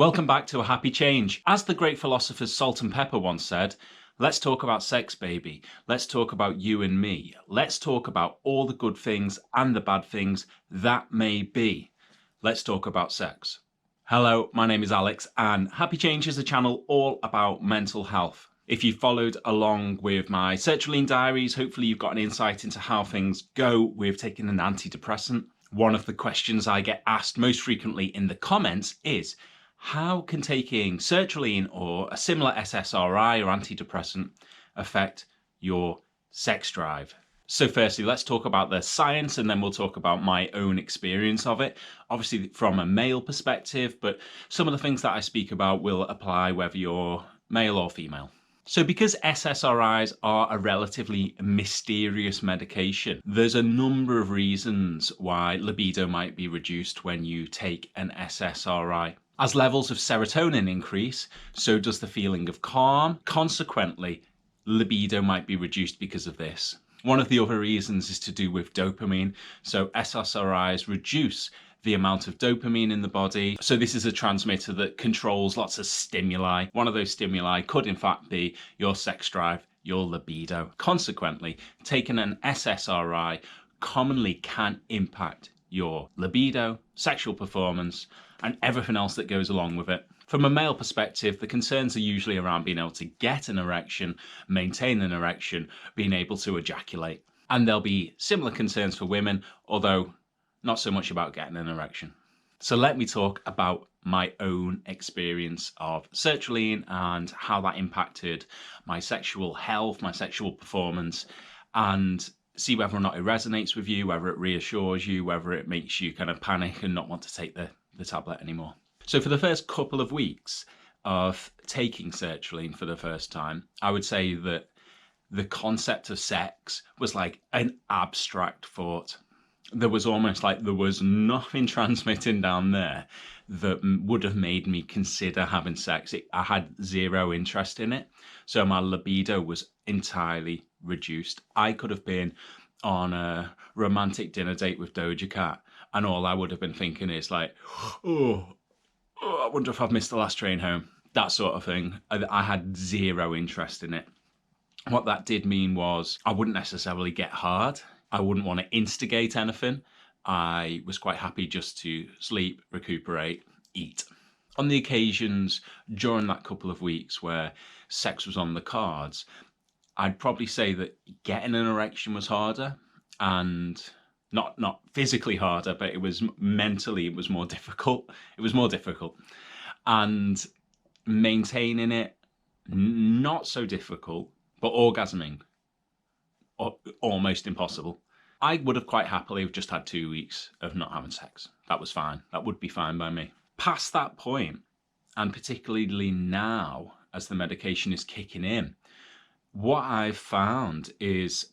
Welcome back to A Happy Change. As the great philosophers Salt and Pepper once said, let's talk about sex, baby. Let's talk about you and me. Let's talk about all the good things and the bad things that may be. Let's talk about sex. Hello, my name is Alex, and Happy Change is a channel all about mental health. If you followed along with my Sertraline diaries, hopefully you've got an insight into how things go with taking an antidepressant. One of the questions I get asked most frequently in the comments is, how can taking sertraline or a similar SSRI or antidepressant affect your sex drive? So firstly, let's talk about the science and then we'll talk about my own experience of it. Obviously from a male perspective, but some of the things that I speak about will apply whether you're male or female. So because SSRIs are a relatively mysterious medication, there's a number of reasons why libido might be reduced when you take an SSRI. As levels of serotonin increase, so does the feeling of calm. Consequently, libido might be reduced because of this. One of the other reasons is to do with dopamine. So SSRIs reduce the amount of dopamine in the body. So this is a transmitter that controls lots of stimuli. One of those stimuli could in fact be your sex drive, your libido. Consequently, taking an SSRI commonly can impact your libido, sexual performance, and everything else that goes along with it. From a male perspective, the concerns are usually around being able to get an erection, maintain an erection, being able to ejaculate. And there'll be similar concerns for women, although not so much about getting an erection. So let me talk about my own experience of sertraline and how that impacted my sexual health, my sexual performance, and see whether or not it resonates with you, whether it reassures you, whether it makes you kind of panic and not want to take the tablet anymore. So for the first couple of weeks of taking sertraline for the first time, I would say that the concept of sex was like an abstract thought. There was almost like there was nothing transmitting down there that would have made me consider having sex. I had zero interest in it. So my libido was entirely reduced. I could have been on a romantic dinner date with Doja Cat, and all I would have been thinking is like, oh, I wonder if I've missed the last train home. That sort of thing. I had zero interest in it. What that did mean was I wouldn't necessarily get hard. I wouldn't want to instigate anything. I was quite happy just to sleep, recuperate, eat. On the occasions during that couple of weeks where sex was on the cards, I'd probably say that getting an erection was harder, and not physically harder, but it was mentally, it was more difficult. It was more difficult. And maintaining it, not so difficult, but orgasming, almost impossible. I would have quite happily just had 2 weeks of not having sex. That was fine. That would be fine by me. Past that point, and particularly now as the medication is kicking in, what I've found is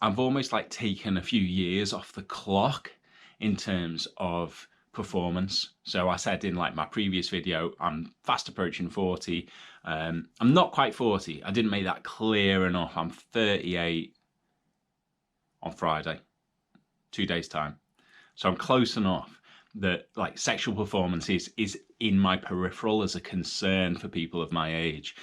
I've almost like taken a few years off the clock in terms of performance. So I said in like my previous video, I'm fast approaching 40. I'm not quite 40. I didn't make that clear enough. I'm 38 on Friday, 2 days time. So I'm close enough that like sexual performance is in my peripheral as a concern for people of my age.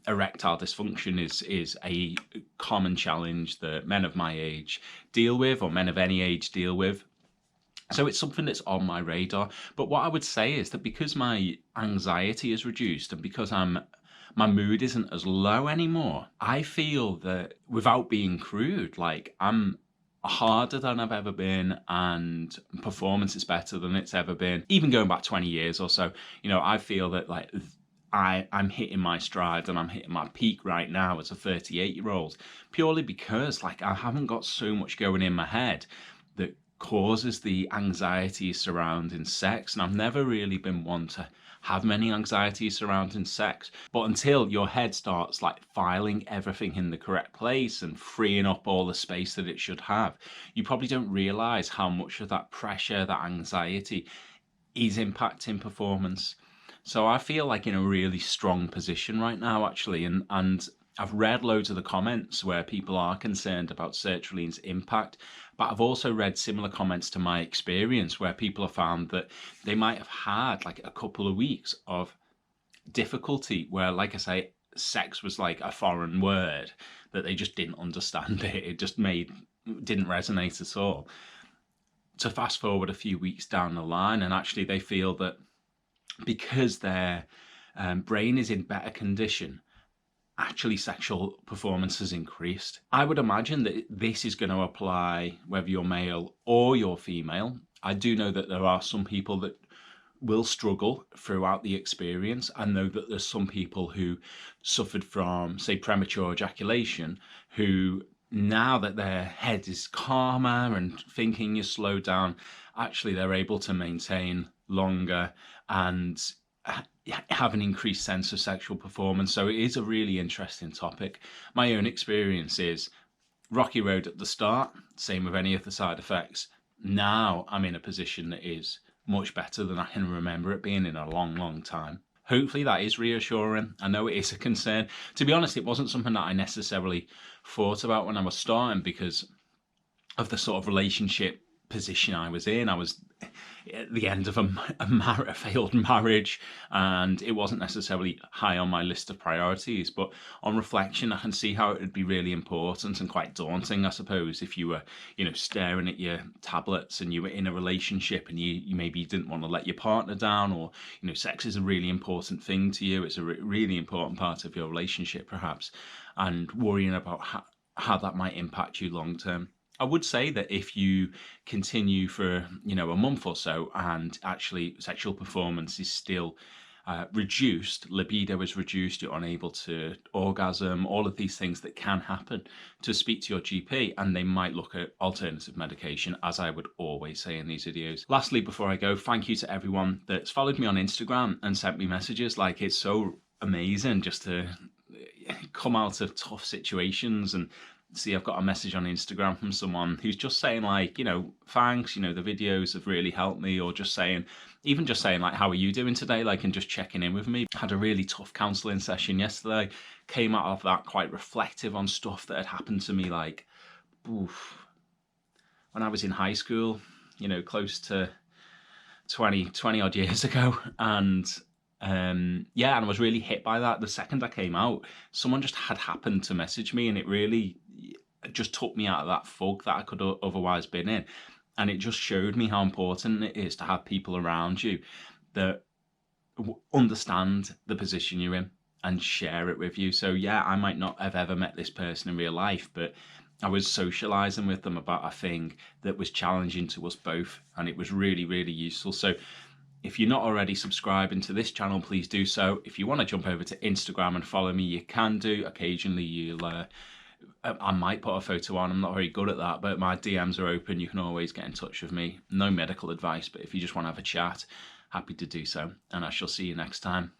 Erectile dysfunction is a common challenge that men of my age deal with, or men of any age deal with. So it's something that's on my radar. But what I would say is that because my anxiety is reduced and because my mood isn't as low anymore, I feel that, without being crude, like I'm harder than I've ever been, and performance is better than it's ever been. Even going back 20 years or so, you know, I feel that like I'm hitting my stride and I'm hitting my peak right now as a 38-year-old, purely because like I haven't got so much going in my head that causes the anxiety surrounding sex. And I've never really been one to have many anxieties surrounding sex, but until your head starts like filing everything in the correct place and freeing up all the space that it should have, you probably don't realize how much of that pressure, that anxiety is impacting performance. So I feel like in a really strong position right now, actually, and I've read loads of the comments where people are concerned about sertraline's impact, but I've also read similar comments to my experience where people have found that they might have had like a couple of weeks of difficulty where, like I say, sex was like a foreign word, that they just didn't understand it. It just didn't resonate at all. To fast forward a few weeks down the line, and actually they feel that because their brain is in better condition, actually sexual performance has increased. I would imagine that this is going to apply whether you're male or you're female. I do know that there are some people that will struggle throughout the experience. I know that there's some people who suffered from, say, premature ejaculation, who now that their head is calmer and thinking is slowed down, actually they're able to maintain longer and have an increased sense of sexual performance. So it is a really interesting topic. My own experience is rocky road at the start, same with any of the side effects. Now I'm in a position that is much better than I can remember it being in a long, long time. Hopefully that is reassuring. I know it is a concern. To be honest, it wasn't something that I necessarily thought about when I was starting because of the sort of relationship position I was in. I was at the end of a failed marriage, and it wasn't necessarily high on my list of priorities, but on reflection I can see how it would be really important and quite daunting, I suppose, if you were staring at your tablets and you were in a relationship and you maybe didn't want to let your partner down, or sex is a really important thing to you, it's a really important part of your relationship perhaps, and worrying about how that might impact you long term. I would say that if you continue for a month or so and actually sexual performance is still reduced, libido is reduced, you're unable to orgasm, all of these things that can happen, to speak to your GP, and they might look at alternative medication, as I would always say in these videos. Lastly, before I go, thank you to everyone that's followed me on Instagram and sent me messages. Like, it's so amazing just to come out of tough situations and see I've got a message on Instagram from someone who's just saying like, thanks, the videos have really helped me, or just saying like, how are you doing today? Like, and just checking in with me. Had a really tough counselling session yesterday. Came out of that quite reflective on stuff that had happened to me, like, when I was in high school, close to 20 odd years ago. And and I was really hit by that. The second I came out, someone just had happened to message me, and it really just took me out of that fog that I could otherwise been in. And it just showed me how important it is to have people around you that understand the position you're in and share it with you. So yeah, I might not have ever met this person in real life, but I was socializing with them about a thing that was challenging to us both, and it was really, really useful. So if you're not already subscribing to this channel, please do so. If you want to jump over to Instagram and follow me, you can do. Occasionally I might put a photo on. I'm not very good at that, but my DMs are open. You can always get in touch with me. No medical advice, but if you just want to have a chat, happy to do so. And I shall see you next time.